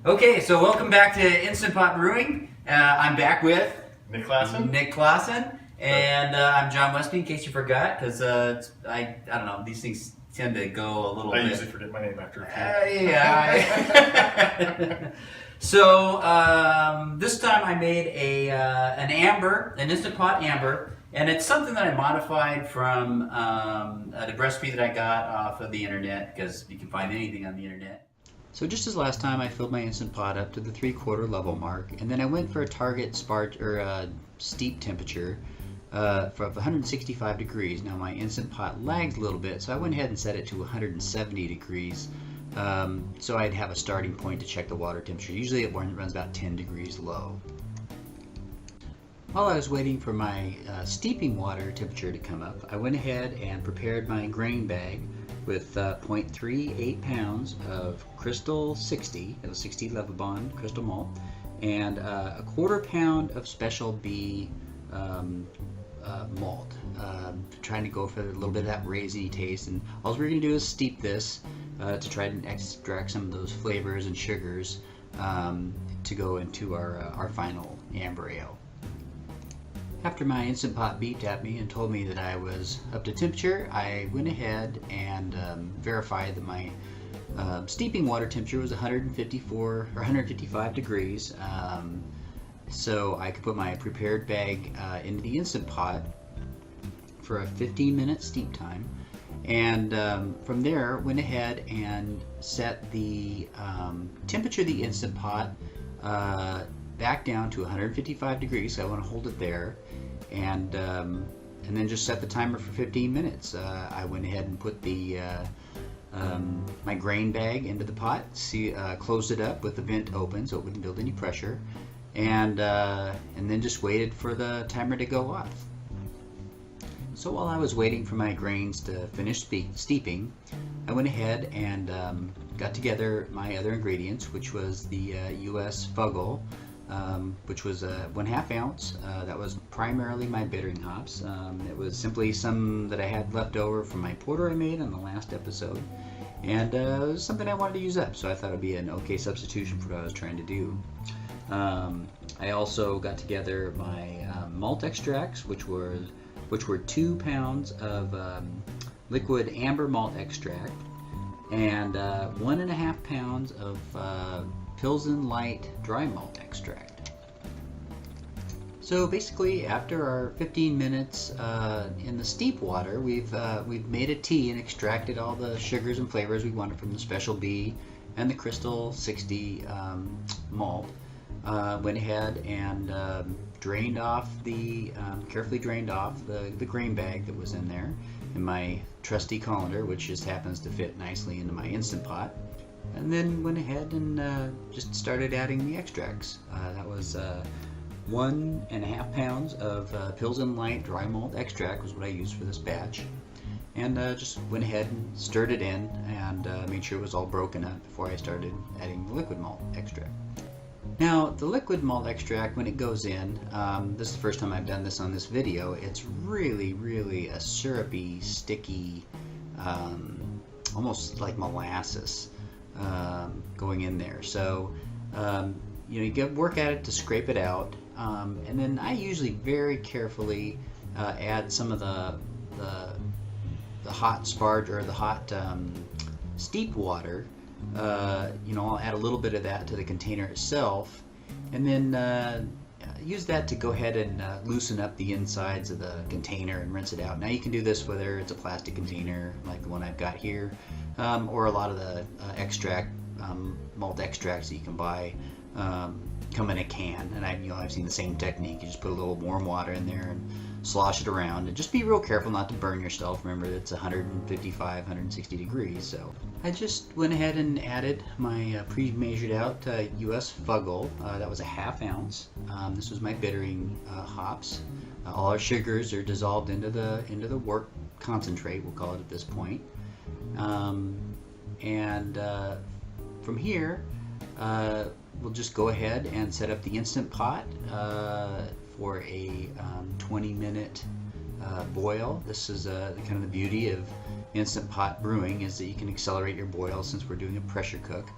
Okay, so welcome back to Instant Pot Brewing. I'm back with Nick Klassen. Nick Klassen, and I'm John Westby, in case you forgot, because I don't know, these things tend to go a little bit. I usually forget my name after a few. So this time I made an Instant Pot amber, and it's something that I modified from the recipe that I got off of the internet, because you can find anything on the internet. So just as last time, I filled my Instant Pot up to the 3/4 level mark, and then I went for a target steep temperature for 165 degrees. Now my Instant Pot lagged a little bit, so I went ahead and set it to 170 degrees. So I'd have a starting point to check the water temperature. Usually it runs about 10 degrees low. While I was waiting for my steeping water temperature to come up, I went ahead and prepared my grain bag with 0.38 pounds of Crystal 60, that was 60 Levabon crystal malt, and a 1/4 pound of Special B malt. Trying to go for a little bit of that raisiny taste, and all we're going to do is steep this to try to extract some of those flavors and sugars to go into our final amber ale. After my Instant Pot beeped at me and told me that I was up to temperature, I went ahead and verified that my steeping water temperature was 154 or 155 degrees, so I could put my prepared bag into the Instant Pot for a 15-minute steep time, and from there went ahead and set the temperature of the Instant Pot back down to 155 degrees, so I want to hold it there, and then just set the timer for 15 minutes. I went ahead and put the my grain bag into the pot, closed it up with the vent open so it wouldn't build any pressure, and then just waited for the timer to go off. So while I was waiting for my grains to finish steeping, I went ahead and got together my other ingredients, which was the U.S. Fuggle, which was 1/2 ounce. That was primarily my bittering hops. It was simply some that I had left over from my porter I made on the last episode, and it was something I wanted to use up, so I thought it would be an okay substitution for what I was trying to do. I also got together my malt extracts, which were 2 pounds of liquid amber malt extract and 1.5 pounds of Pilsen Light dry malt extract. So basically, after our 15 minutes in the steep water, we've made a tea and extracted all the sugars and flavors we wanted from the Special B and the Crystal 60 malt. Went ahead and drained off carefully drained off the grain bag that was in there in my trusty colander, which just happens to fit nicely into my Instant Pot. And then went ahead and just started adding the extracts. That was 1.5 pounds of Pilsen Light dry malt extract was what I used for this batch. And just went ahead and stirred it in and made sure it was all broken up before I started adding the liquid malt extract. Now, the liquid malt extract, when it goes in, this is the first time I've done this on this video, it's really, really a syrupy, sticky, almost like molasses going in there. So, you work at it to scrape it out, and then I usually very carefully add some of the hot sparge or the hot steep water. I'll add a little bit of that to the container itself, and then use that to go ahead and loosen up the insides of the container and rinse it out. Now you can do this whether it's a plastic container like the one I've got here, or a lot of the malt extracts that you can buy come in a can, and I've seen the same technique. You just put a little warm water in there and slosh it around, and just be real careful not to burn yourself. Remember, it's 155, 160 degrees. So I just went ahead and added my pre-measured out U.S. Fuggle. That was 1/2 ounce. This was my bittering hops. All our sugars are dissolved into the wort concentrate, we'll call it at this point. From here, we'll just go ahead and set up the Instant Pot for a 20-minute boil. This is kind of the beauty of Instant Pot Brewing, is that you can accelerate your boil since we're doing a pressure cook.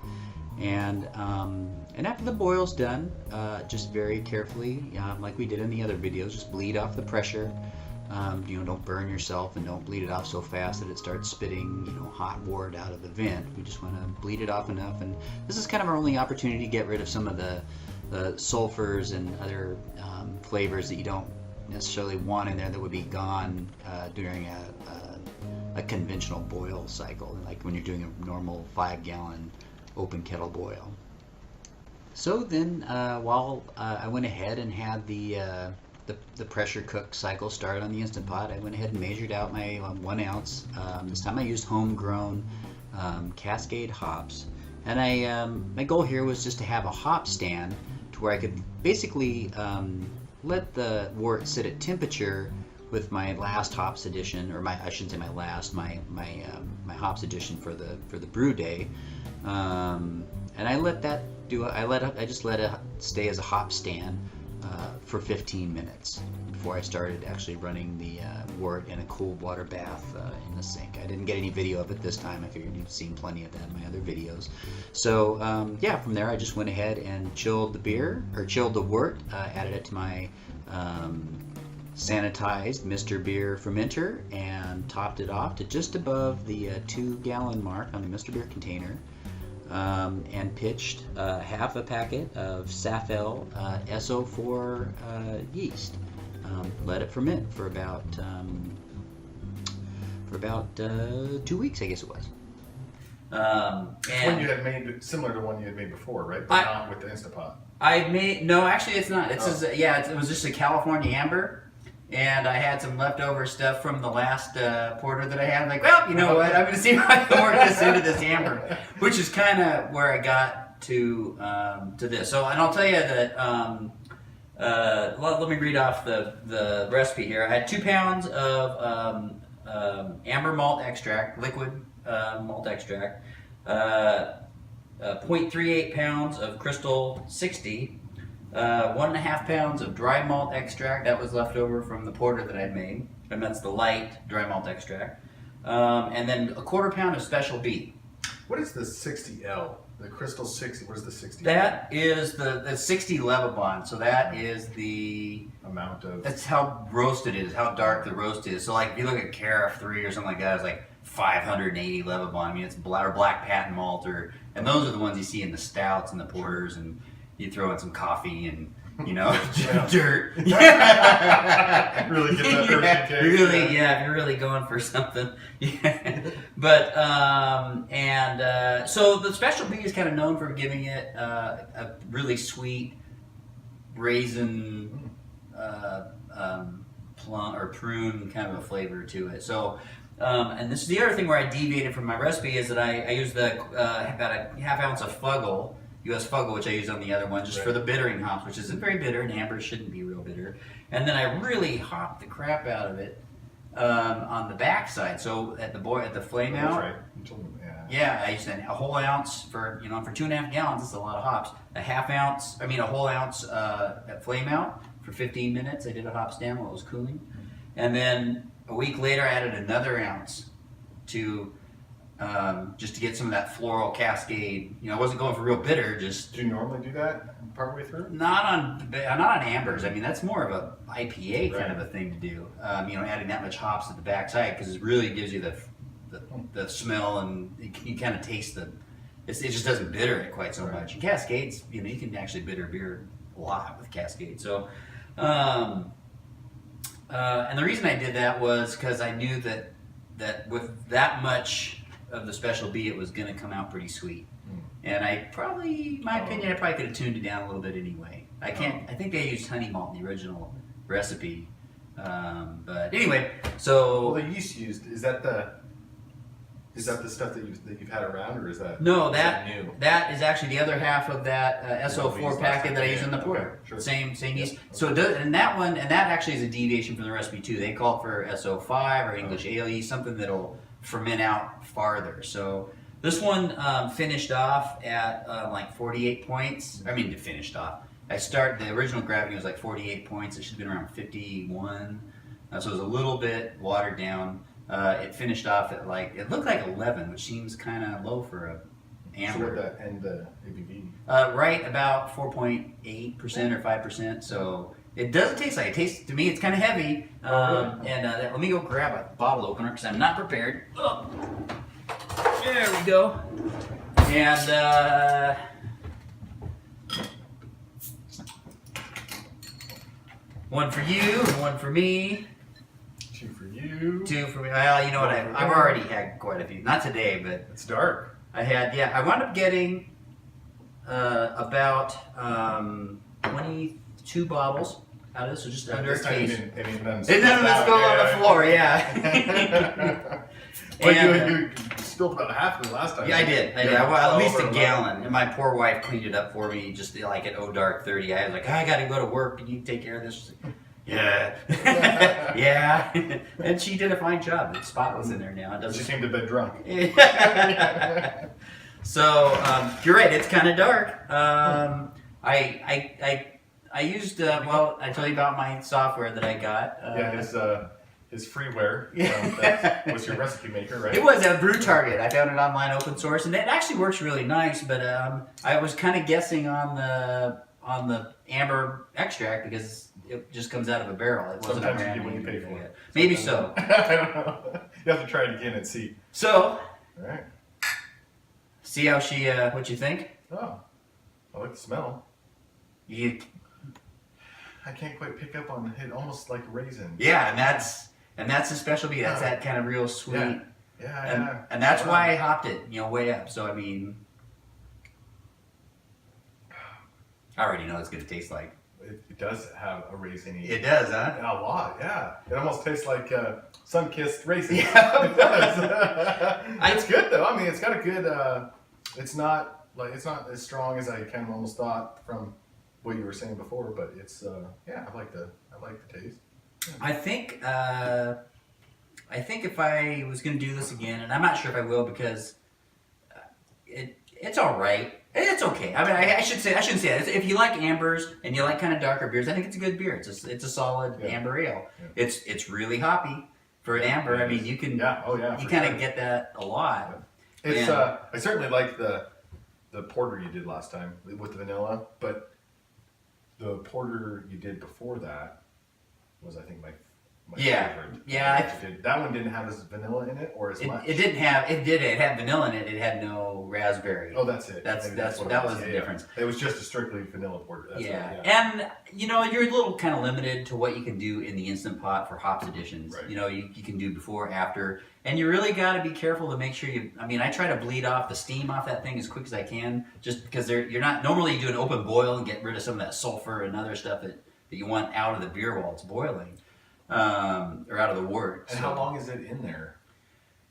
And after the boil's done, just very carefully, like we did in the other videos, just bleed off the pressure. Don't burn yourself and don't bleed it off so fast that it starts spitting, hot wort out of the vent. We just want to bleed it off enough, and this is kind of our only opportunity to get rid of some of the sulfurs and other flavors that you don't necessarily want in there that would be gone during a conventional boil cycle, like when you're doing a normal 5-gallon open kettle boil. So then, while I went ahead and had the pressure cook cycle start on the Instant Pot, I went ahead and measured out my 1 ounce. This time I used homegrown Cascade hops, and my goal here was just to have a hop stand to where I could basically let the wort sit at temperature with my last hops edition, or I shouldn't say my last, my hops edition for the brew day, and I let that I just let it stay as a hop stand for 15 minutes before I started actually running the wort in a cold water bath in the sink. I didn't get any video of it this time. I figured you've seen plenty of that in my other videos. So from there I just went ahead and chilled the wort, added it to my sanitized Mr. Beer fermenter, and topped it off to just above the 2-gallon mark on the Mr. Beer container. And pitched half a packet of Safel SO4 yeast. Let it ferment for about 2 weeks, I guess it was. One you had made similar to one you had made before, right? But not with the Instant Pot. Actually it's not. It was just a California amber. And I had some leftover stuff from the last porter that I had. I'm like, well, you know what? I'm going to see if I can work this into this amber, which is kind of where I got to this. So, and I'll tell you that. Let me read off the recipe here. I had 2 pounds of amber malt extract, liquid malt extract, 0.38 pounds of Crystal 60. 1.5 pounds of dry malt extract that was left over from the porter that I'd made, and that's the light dry malt extract, and then 1/4 pound of Special B. What is the 60L? The Crystal 60. What is the 60? That is the 60 Levibond. So that is the amount of. That's how roast it is, how dark the roast is. So like if you look at Carafe 3 or something like that, it's like 580 Levibond. I mean, it's black patent malt, and those are the ones you see in the stouts and the porters, and you throw in some coffee and, dirt. Yeah. Really get that person cake. If you're really going for something. Yeah. But, so the Special B is kind of known for giving it a really sweet raisin, plum or prune kind of a flavor to it. So, and this is the other thing where I deviated from my recipe is that I used about a 1/2 ounce of Fuggle, U.S. Fuggle, which I used on the other one, just for the bittering hops, which isn't very bitter, and amber shouldn't be real bitter. And then I really hopped the crap out of it on the back side. So at the flame out. That's right. You told me, yeah, I used a whole ounce for 2.5 gallons. It's a lot of hops. A whole ounce at flame out for 15 minutes. I did a hop stand while it was cooling, and then a week later I added another ounce to. Just to get some of that floral cascade. I wasn't going for real bitter. Just do you normally do that partway through? Not on ambers. I mean, that's more of a IPA kind of a thing to do. Adding that much hops at the backside because it really gives you the smell, and you kind of taste it just doesn't bitter it quite so much. And Cascades, you can actually bitter beer a lot with Cascade. So, and the reason I did that was because I knew that with that much of the Special B, it was going to come out pretty sweet. And I probably could have tuned it down a little bit anyway. I think they used honey malt in the original recipe. But anyway, so. Well, the yeast used, is that the stuff that you've had around, or is that? No, is that new? That is actually the other half of that SO4 packet that I use in the porter. Okay, sure. Same yeast. Okay. So that actually is a deviation from the recipe too. They call for SO5 or English ale yeast, something that'll ferment out farther. So this one finished off at like 48 points. I mean, it finished off. The original gravity was like 48 points. It should have been around 51. So it was a little bit watered down. It finished off at it looked like 11, which seems kind of low for a amber. So what that and the ABV? Right about 4.8% or 5%. So it doesn't taste like it tastes to me. It's kind of heavy. Let me go grab a bottle opener because I'm not prepared. Oh. There we go. And one for you and one for me. 2 for you. 2 for me. Well, you know what? I've already had quite a few. Not today, but it's dark. I had. Yeah, I wound up getting about 22 bottles out of this, so just under a case. And none of this fell on the floor. Yeah. Well, you spilled about half of it last time. Yeah, I did. Well, at least a gallon. And my poor wife cleaned it up for me just like at dark 30. I was like, I got to go to work. Can you take care of this? She's like, yeah. Yeah. And she did a fine job. The spot was in there now. It doesn't. She came to bed drunk. So, you're right. It's kind of dark. I used, I told you about my software that I got. His freeware. That was your recipe maker, right? It was a Brew Target. I found it online, open source, and it actually works really nice. But I was kind of guessing on the amber extract because it just comes out of a barrel. It wasn't Sometimes a brand you get what you name pay for. Maybe so. I don't know. You have to try it again and see. So, all right. See how she? What you think? Oh, I like the smell. I can't quite pick up on it. Almost like raisin. Yeah, and that's the specialty. That's that kind of real sweet. Yeah. And that's why I hopped it, way up. So I mean, I already know it's gonna taste like. It does have a raisin. It does, huh? A lot, yeah. It almost tastes like sun-kissed raisin. Yeah, it does. It's good though. I mean, it's got a good. It's not as strong as I kind of almost thought from what you were saying before, but it's I like the taste. Yeah. I think if I was going to do this again, and I'm not sure if I will because it's all right. It's okay. I mean, I shouldn't say that. If you like ambers and you like kind of darker beers, I think it's a good beer. It's a solid amber ale. Yeah. It's really hoppy for an amber. I mean, you can you kind of get that a lot. It's I certainly like the porter you did last time with the vanilla, but the porter you did before that was, I think, my favorite. Yeah. That one didn't have as vanilla in it or as much. It didn't have. It did. It had vanilla in it. It had no raspberry. Oh, that's it. That was the difference. It was just a strictly vanilla porter. That's and you're a little kind of limited to what you can do in the Instant Pot for hops editions. Right. You can do before, after, and you really got to be careful to make sure you. I mean, I try to bleed off the steam off that thing as quick as I can, just because you're not normally you do an open boil and get rid of some of that sulfur and other stuff that you want out of the beer while it's boiling. Or out of the wort. And how long is it in there?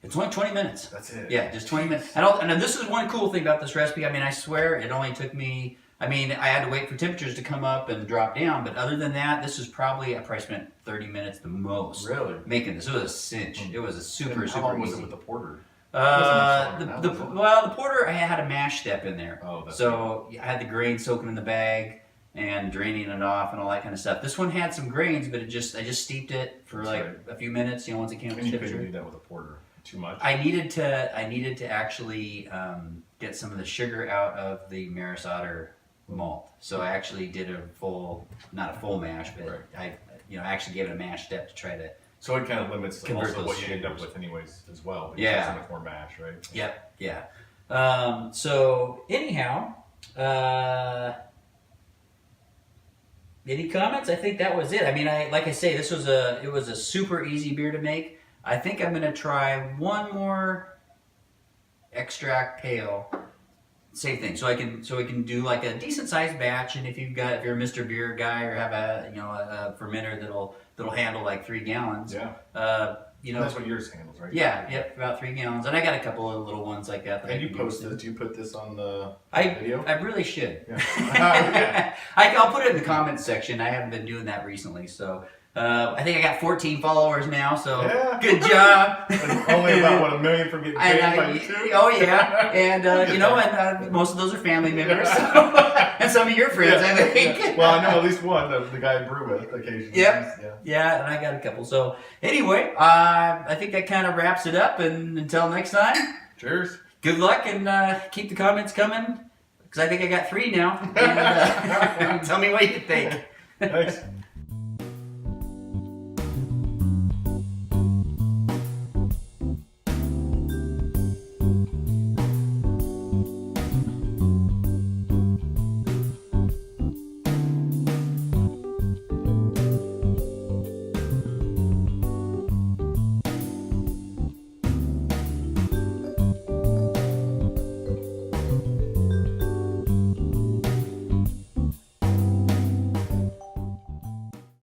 It's only 20 minutes. That's it. Yeah, just 20 minutes. And this is one cool thing about this recipe. I mean, I swear it only took me. I mean, I had to wait for temperatures to come up and drop down, but other than that, this is probably I probably spent 30 minutes the most. Really? Making this. It was a cinch. It was a super easy. How long was it with the porter? The porter I had a mash step in there. Oh, that's so I had the grain soaking in the bag and draining it off and all that kind of stuff. This one had some grains, but I just steeped it for a few minutes. Once it came up to temperature. You couldn't do that with a porter. Too much. I needed to actually get some of the sugar out of the Maris Otter malt. So I actually did not a full mash, but I actually gave it a mash step to try to. So it kind of limits also what you end up sugars. with anyways as well. But Yeah. so much more mash, right? Yep. Yeah. So anyhow, any comments? I think that was it. I mean, like I say, it was a super easy beer to make. I think I'm gonna try one more extract pale. Same thing. So we can do like a decent sized batch, and if you're a Mr. Beer guy or have a fermenter that'll handle like 3 gallons. Yeah. That's what yours handles, right? Yeah. Yep. About 3 gallons, and I got a couple of little ones like that. And you post this? Do you put this on the video? I really should. Yeah. I'll put it in the comments section. I haven't been doing that recently, so. I think I got 14 followers now, so good job. Only about 1 million from getting paid by YouTube. Oh yeah, and most of those are family members, so, and some of your friends, I think. Well, I know at least one, the guy I brew with occasionally. Yep. Yeah, and I got a couple. So anyway, I think that kind of wraps it up. And until next time, cheers. good luck and keep the comments coming because I think I got 3 now. And, tell me what you think. Thanks.